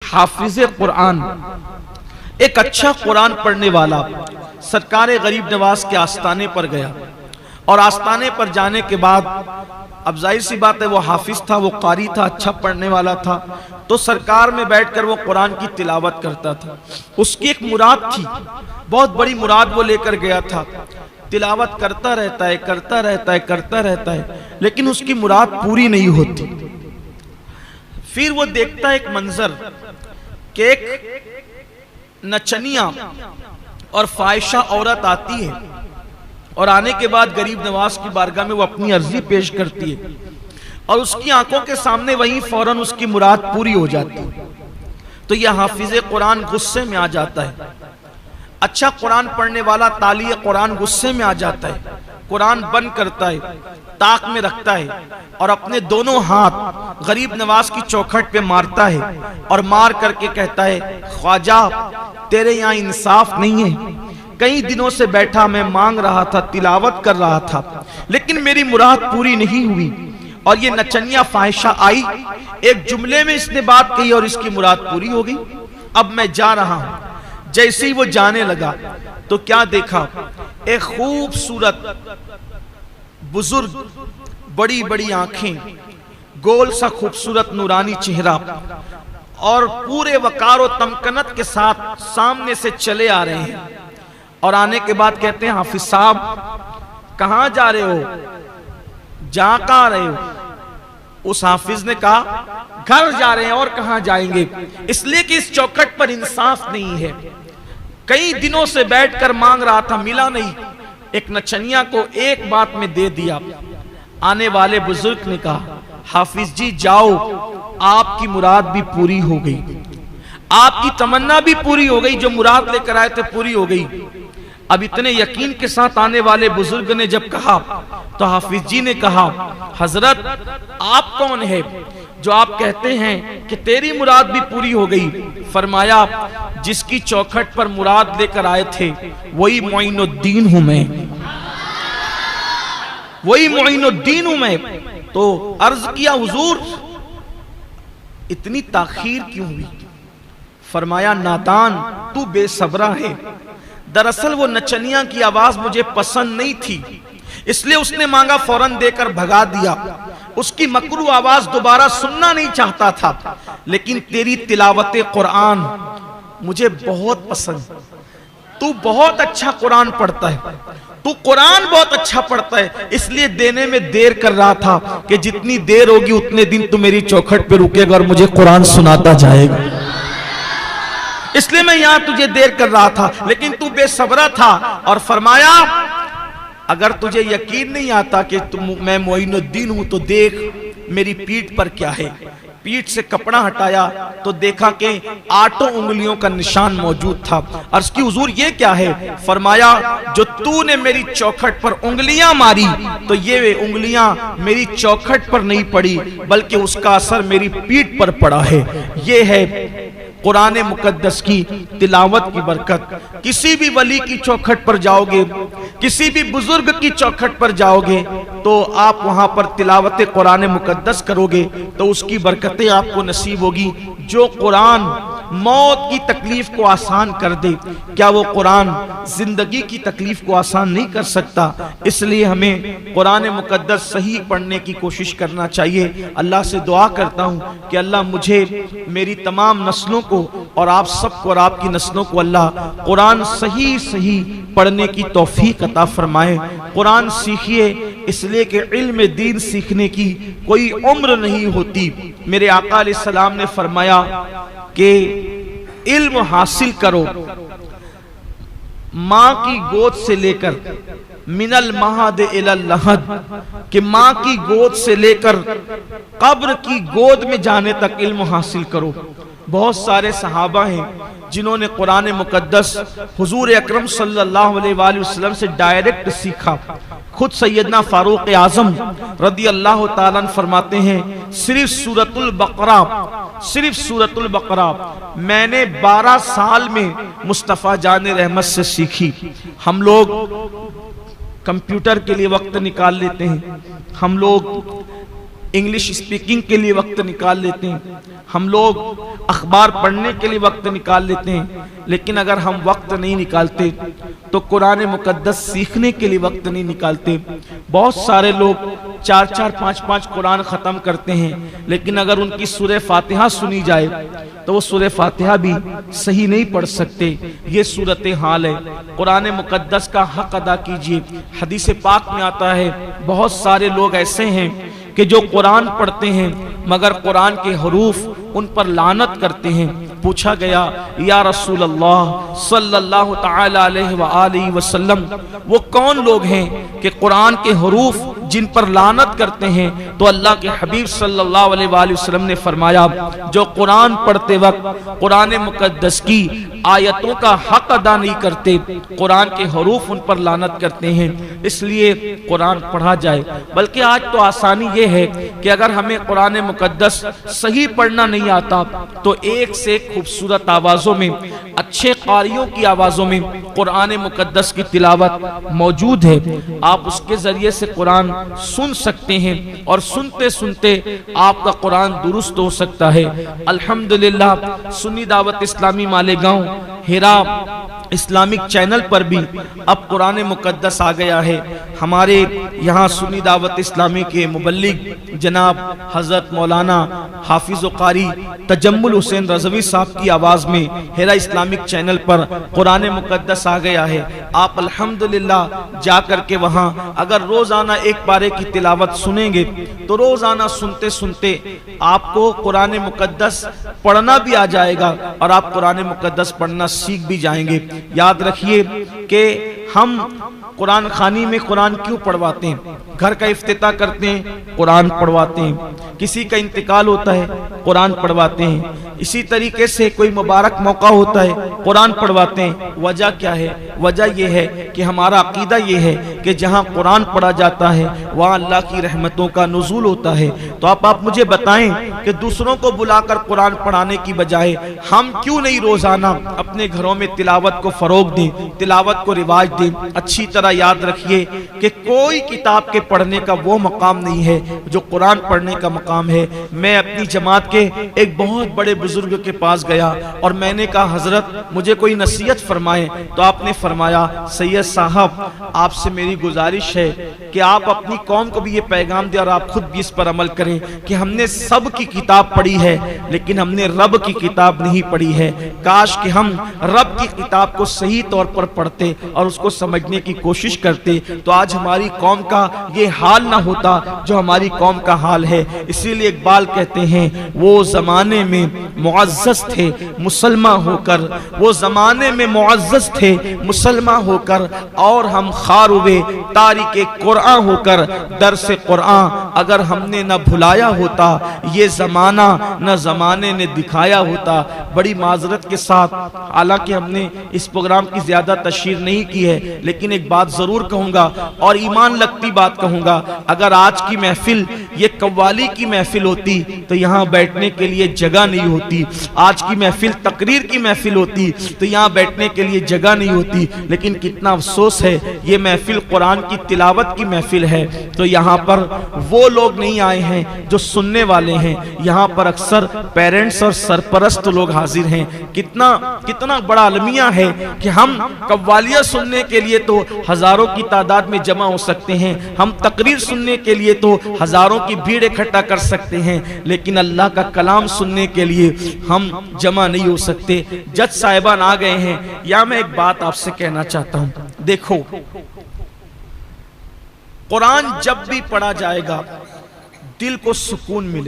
हाफिज कुरान, एक अच्छा कुरान पढ़ने वाला सरकार गरीब नवाज के आस्थाने पर गया। और आस्थाने पर जाने के बाद अब जाहिर सी बात है वो हाफिज था, वो कारी था, अच्छा पढ़ने वाला था, तो सरकार में बैठकर वो कुरान की तिलावत करता था। उसकी एक मुराद थी, बहुत बड़ी मुराद वो लेकर गया था। तिलावत करता रहता है, करता रहता है, करता रहता है, लेकिन उसकी मुराद पूरी नहीं होती। फिर वो देखता है एक मंजर कि एक नचनिया और फाहिशा औरत आती है, और आने के बाद गरीब नवाज की बारगाह में वो अपनी अर्जी पेश करती है, और उसकी आंखों के सामने वहीं फौरन उसकी मुराद पूरी हो जाती है। तो यह हाफिज कुरान गुस्से में आ जाता है। अच्छा कुरान पढ़ने वाला तालिए कुरान गुस्से में आ जाता है, कुरान बंद करता है, ताक में रखता है, और अपने दोनों हाथ गरीब नवाज की चौखट पे मारता है, और मार करके कहता है, ख्वाजा तेरे यहाँ इंसाफ नहीं है। कई दिनों से बैठा मैं मांग रहा था, तिलावत कर रहा था, लेकिन मेरी मुराद पूरी नहीं हुई, और ये नचनिया फाहिशा आई, एक जुमले में इसने बात कही और इसकी मुराद पूरी हो गई। अब मैं जा रहा हूं। जैसे ही वो जाने लगा तो क्या देखा, एक खूबसूरत बुजुर्ग, बड़ी बड़ी आंखें, गोल सा खूबसूरत नूरानी चेहरा, और पूरे वकार और तमकनत के साथ सामने से चले आ रहे हैं। और आने के बाद कहते हैं, हाफिज साहब कहां जा रहे हो, जा कहां रहे हो? उस हाफिज ने कहा, घर जा रहे हैं। और कहां जाएंगे? इसलिए कि इस चौखट पर इंसाफ नहीं है। कई दिनों से बैठकर मांग रहा था, मिला नहीं। एक नचनिया को एक बात में दे दिया। आने वाले बुजुर्ग ने कहा, हाफिज जी जाओ, आपकी मुराद भी पूरी हो गई, आपकी तमन्ना भी पूरी हो गई, जो मुराद लेकर आए थे पूरी हो गई। अब इतने यकीन के साथ आने वाले बुजुर्ग ने जब कहा, तो हाफिज जी ने कहा, हजरत आप कौन है जो आप कहते हैं कि तेरी मुराद भी पूरी हो गई? फरमाया, जिसकी चौखट पर मुराद लेकर आए थे वही मोइनुद्दीन हूं मैं, वही मोइनुद्दीन हूं मैं। तो अर्ज किया, हुजूर इतनी ताखीर क्यों हुई? फरमाया, नादान तू बेसब्रा है। दरअसल वो नचनिया की आवाज मुझे पसंद नहीं थी, इसलिए उसने मांगा, फौरन देकर भगा दिया। उसकी मकरू आवाज दोबारा सुनना नहीं चाहता था, लेकिन तेरी तिलावत कुरान मुझे बहुत पसंद। तू बहुत अच्छा कुरान पढ़ता है, तू कुरान बहुत अच्छा पढ़ता है, इसलिए देने में देर कर रहा था कि जितनी देर होगी उतने दिन तू मेरी चौखट पे रुकेगा और मुझे कुरान सुनाता जाएगा, इसलिए मैं यहां तुझे देर कर रहा था, लेकिन तू बेसब्रा था। और फरमाया, अगर तुझे यकीन नहीं आता कि मैं मोइनुद्दीन हूं तो देख मेरी पीठ पर क्या है। पीठ से कपड़ा हटाया तो देखा कि 8 उंगलियों का निशान मौजूद था। अर्ज की, हुजूर ये क्या है? फरमाया, जो तूने मेरी चौखट पर उंगलियां मारी तो ये उंगलियां मेरी चौखट पर नहीं पड़ी, बल्कि उसका असर मेरी पीठ पर पड़ा है। ये है कुरान मुकद्दस की तिलावत की बरकत। किसी भी वली की चौखट पर जाओगे, किसी भी बुजुर्ग की चौखट पर जाओगे, तो आप वहां पर तिलावत कुरान मुकद्दस करोगे तो उसकी बरकतें आपको नसीब होगी। जो कुरान मौत की तकलीफ को आसान कर दे, क्या वो कुरान जिंदगी की तकलीफ को आसान नहीं कर सकता? इसलिए हमें कुरान मुकद्दस सही पढ़ने की कोशिश करना चाहिए। अल्लाह से दुआ करता हूँ कि अल्लाह मुझे, मेरी तमाम नस्लों को और आप सबको और आपकी नस्लों को अल्लाह कुरान सही सही पढ़ने की तौफीक अता फरमाए। कुरान सीखिए, इसलिए कि इल्म दीन सीखने की कोई उम्र नहीं होती। मेरे आका अलैहिस्सलाम ने फरमाया कि इल्म हासिल करो माँ की गोद से लेकर, मिनल महद इलल लहद, कि माँ की गोद से लेकर कब्र की गोद में जाने तक इल्म हासिल करो। बहुत सारे सहाबा हैं जिन्होंने कुरान मुकद्दस हुजूर अकरम सल्लल्लाहु अलैहि वसल्लम से डायरेक्ट सीखा। खुद सैयदना फारूक आजम रदी अल्लाह ताला फरमाते हैं, सिर्फ सूरतुल बकरा मैंने 12 साल में मुस्तफ़ा जाने रहमत से सीखी। हम लोग कंप्यूटर के लिए वक्त निकाल लेते हैं, हम लोग इंग्लिश स्पीकिंग के लिए वक्त निकाल लेते हैं, हम लोग अखबार पढ़ने के लिए वक्त निकाल लेते हैं, लेकिन अगर हम वक्त नहीं निकालते तो कुरान मुकद्दस सीखने के लिए वक्त नहीं निकालते। बहुत सारे लोग 4-4, 5-5 कुरान ख़त्म करते हैं, लेकिन अगर उनकी सूरह फातिहा सुनी जाए तो वो सूरह फातिहा भी सही नहीं पढ़ सकते। ये सूरत हाल है। कुरान मुकद्दस का हक अदा कीजिए। हदीस पाक में आता है बहुत सारे लोग ऐसे हैं कि जो कुरान पढ़ते हैं मगर कुरान के हरूफ उन पर लानत करते हैं। पूछा गया, या रसूल अल्लाह सल्लल्लाहु तआला अलैहि व आलिहि वसल्लम, वो कौन लोग हैं कि कुरान के हरूफ जिन पर लानत करते हैं? तो अल्लाह के हबीब सल्लल्लाहु अलैहि वसल्लम ने फरमाया, जो कुरान पढ़ते वक्त कुरान मुकद्दस की आयतों का हक अदा नहीं करते, कुरान के हरूफ उन पर लानत करते हैं। इसलिए कुरान पढ़ा जाए। बल्कि आज तो आसानी ये है कि अगर हमें कुरान मुकद्दस सही पढ़ना नहीं आता तो एक से खूबसूरत आवाज़ों में, अच्छे कारियों की आवाज़ों में कुरान मुकद्दस की तिलावत मौजूद है। आप उसके ज़रिए से कुरान सुन सकते हैं और सुनते सुनते आपका कुरान दुरुस्त हो सकता है। अल्हम्दुलिल्लाह सुन्नी दावत इस्लामी मालेगांव हिरा इस्लामिक चैनल पर भी अब कुरान मुकद्दस आ गया है। हमारे यहाँ सुन्नी दावत इस्लामी के मुबल्लिग जनाब हज़रत मौलाना हाफिज़ व कारी तजम्मुल हुसैन रज़वी साहब की आवाज़ में हिरा इस्लामिक चैनल पर कुरान मुकद्दस आ गया है। आप अल्हम्दुलिल्लाह जा कर के वहाँ अगर रोज़ाना एक पारे की तिलावत सुनेंगे तो रोज़ाना सुनते सुनते आपको कुरान मुकद्दस पढ़ना भी आ जाएगा और आप कुरान मुकद्दस पढ़ना सीख भी जाएंगे। याद रखिए कि हम कुरान खानी में कुरान क्यों पढ़वाते हैं? घर का इफ्तिताह करते हैं, कुरान पढ़वाते हैं। किसी का इंतकाल होता है, कुरान पढ़वाते हैं। इसी तरीके से कोई मुबारक मौका होता है, कुरान पढ़वाते हैं। वजह क्या है? वजह यह है कि हमारा अकीदा ये है कि जहाँ कुरान पढ़ा जाता है वहाँ अल्लाह की रहमतों का नुज़ूल होता है। तो आप मुझे बताएं कि दूसरों को बुलाकर कुरान पढ़ाने की बजाय हम क्यों नहीं रोज़ाना अपने घरों में तिलावत को फ़रोग दें, तिलावत को रिवाज दें। अच्छी तरह याद रखिए कि कोई किताब के पढ़ने का वो मकाम नहीं है जो कुरान पढ़ने का मकाम है। मैं अपनी जमात के एक बहुत बड़े बुजुर्ग के पास गया और मैंने कहा, हजरत मुझे कोई नसीहत फरमाए। तो आपने फरमाया, सैयद साहब आपसे मेरी गुजारिश है कि आप अपनी कौम को भी ये पैगाम दें और आप खुद भी इस पर अमल करें कि हमने सब की किताब पढ़ी है लेकिन हमने रब की किताब नहीं पढ़ी है। काश कि हम रब की किताब को सही तौर पर पढ़ते और उसको समझने की कोशिश करते तो आज हमारी कौम का ये हाल ना होता जो हमारी कौम का हाल है। इसीलिए इकबाल कहते हैं, वो जमाने में मुअज़्ज़ज़ थे मुसलमान होकर, वो जमाने में मुअज़्ज़ज़ थे मुसलमान होकर, और हम खार हुए तारिके कुरान होकर। दर्स कुरान अगर हमने न भुलाया होता, ये जमाना न जमाने ने दिखाया होता। बड़ी माजरत के साथ, हालांकि हमने इस प्रोग्राम की ज्यादा तशहीर नहीं की है, लेकिन एक बात जरूर कहूंगा और ईमान लगती बात कहूंगा। अगर आज की महफिल ये कव्वाली की महफिल होती तो यहाँ बैठने के लिए जगह नहीं होती। आज की महफिल तकरीर की महफिल होती तो यहाँ बैठने के लिए जगह नहीं होती। लेकिन कितना अफसोस है, ये महफिल कुरान की तिलावत की महफिल है तो यहाँ पर वो लोग नहीं आए हैं जो सुनने वाले हैं। यहाँ पर अक्सर पेरेंट्स और सरपरस्त लोग हाजिर हैं। कितना बड़ा अलमिया है कि हम कव्वालियाँ सुनने के लिए तो हजारों की तादाद में जमा हो सकते हैं, हम तकरीर सुनने के लिए तो हजारों की भीड़ इकट्ठा कर सकते हैं, लेकिन अल्लाह का कलाम सुनने के लिए हम जमा नहीं हो सकते। जज साहिबान आ गए हैं। या मैं एक बात आपसे कहना चाहता हूं, देखो कुरान जब भी पढ़ा जाएगा दिल को सुकून मिले।